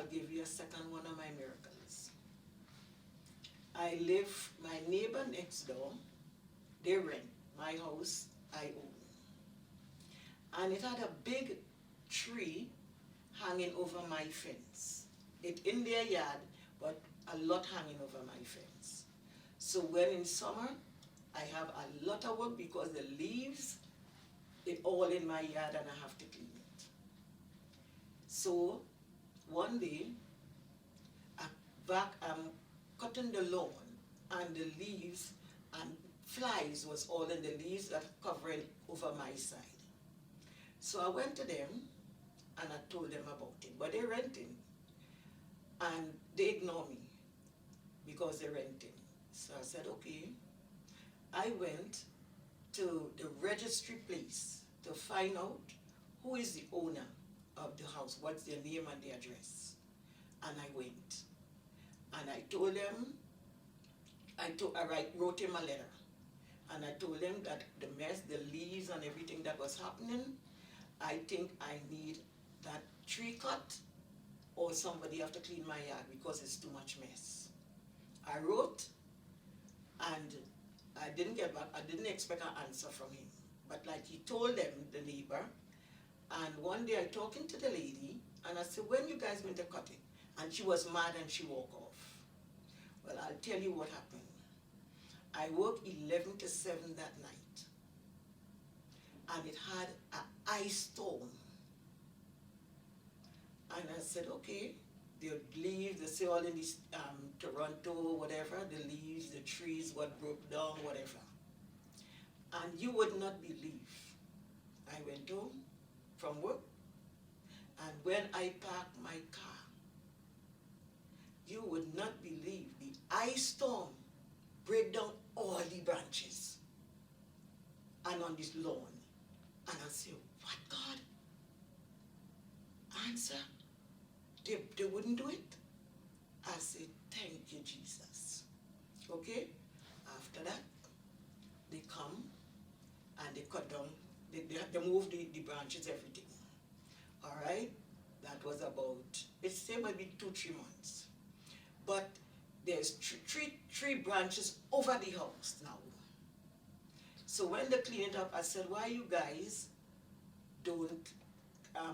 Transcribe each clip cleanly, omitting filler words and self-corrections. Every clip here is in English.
I'll give you a second one of my miracles. My neighbor next door, they rent. My house, I own. And it had a big tree hanging over my fence. It in their yard, but a lot hanging over my fence. So when in summer, I have a lot of work because the leaves, they all in my yard and I have to clean it. So one day, I'm cutting the lawn and the leaves and flies was all in the leaves that covering over my side. So I went to them and I told them about it, but they're renting and they ignore me because they're renting. So I said, okay. I went to the registry place to find out who is the owner of the house, what's their name and the address. And I went. And I told them, I wrote him a letter. And I told them that the mess, the leaves and everything that was happening, I think I need that tree cut or somebody have to clean my yard because it's too much mess. I wrote and I didn't get back, I didn't expect an answer from him. But like he told them, the neighbor, and one day I talking to the lady and I said, when you guys going to cut it? And she was mad and she walked off. Well, I'll tell you what happened. I worked 11 to 7 that night. And it had an ice storm. And I said, okay, the leaves, they say all in this Toronto, whatever, the leaves, the trees, what broke down, whatever. And you would not believe. I went home from work, and when I parked my car, you would not believe the ice storm break down all the branches and on this lawn. And I said, what God? Answer? They wouldn't do it? I said, thank you, Jesus. Okay? After that, they come and they cut down, they move the branches, everything. All right? That was about, it's say maybe 2-3 months. But there's three branches over the house now. So when they clean it up, I said, why you guys don't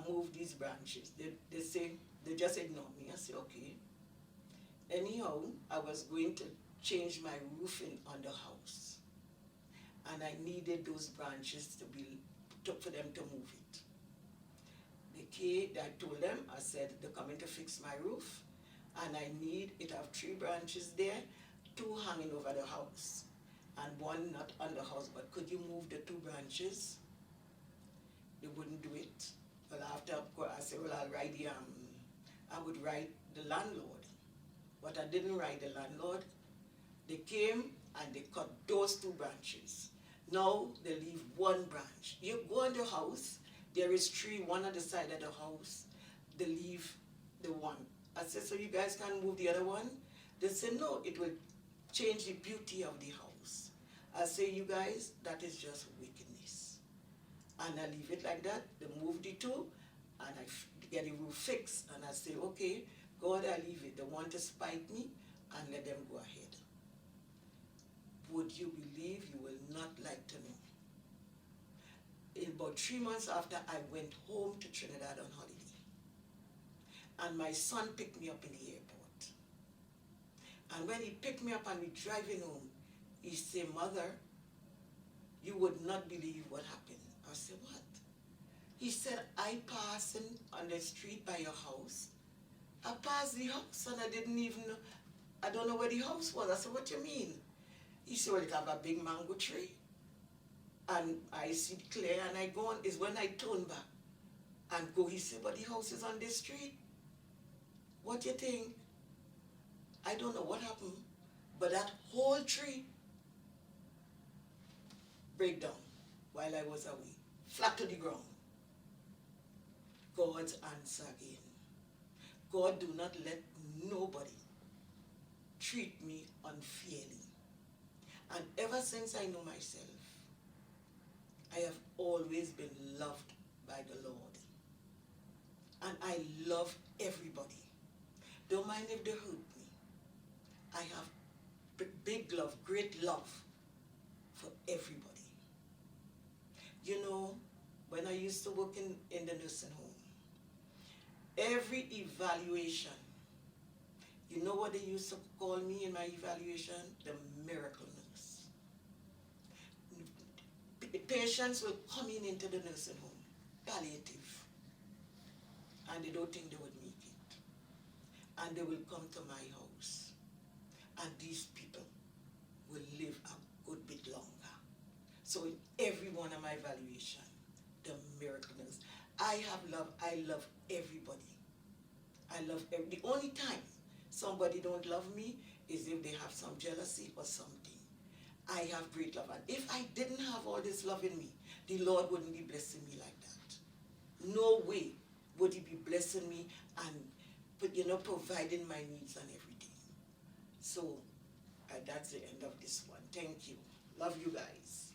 move these branches? They say, they just ignore me. I said, okay. Anyhow, I was going to change my roofing on the house. And I needed those branches for them to move it. I told them, I said, they're coming to fix my roof. And I need, it have 3 branches there, 2 hanging over the house, and 1 not on the house, but could you move the 2 branches? They wouldn't do it. Well, after, I said, well, I'll write I would write the landlord. But I didn't write the landlord. They came and they cut those 2 branches. Now they leave 1 branch. You go in the house, there is 3, 1 on the side of the house. They leave the 1. I said, so you guys can't move the other one? They said, no, it will change the beauty of the house. I say, you guys, that is just wickedness. And I leave it like that. They move the 2, and I get the roof fixed. And I say, okay, God, I leave it. They want to spite me, and let them go ahead. Would you believe, you will not like to know. In about 3 months after, I went home to Trinidad on holiday. And my son picked me up in the airport. And when he picked me up and we driving home, he said, Mother, you would not believe what happened. I said, what? He said, I passing on the street by your house. I passed the house and I didn't even know, I don't know where the house was. I said, what do you mean? He said, well, it have a big mango tree. And I see it clear and I go on, is when I turn back and go, he said, but the house is on this street. What do you think? I don't know what happened, but that whole tree break down while I was away, flat to the ground. God's answer again. God, do not let nobody treat me unfairly. And ever since I know myself, I have always been loved by the Lord. And I love everybody. Don't mind if they hurt me. I have big love, great love for everybody. You know, when I used to work in the nursing home, every evaluation, you know what they used to call me in my evaluation? The miracle nurse. Patients will come into the nursing home, palliative, and they don't think they would make it. And they will come to my house, and these people will live a good bit longer. So in every one of my evaluation, the miracle nurse. I love everybody. The only time somebody don't love me is if they have some jealousy or something. I have great love. And if I didn't have all this love in me, the Lord wouldn't be blessing me like that. No way would he be blessing me and providing my needs and everything. So that's the end of this one. Thank you. Love you guys.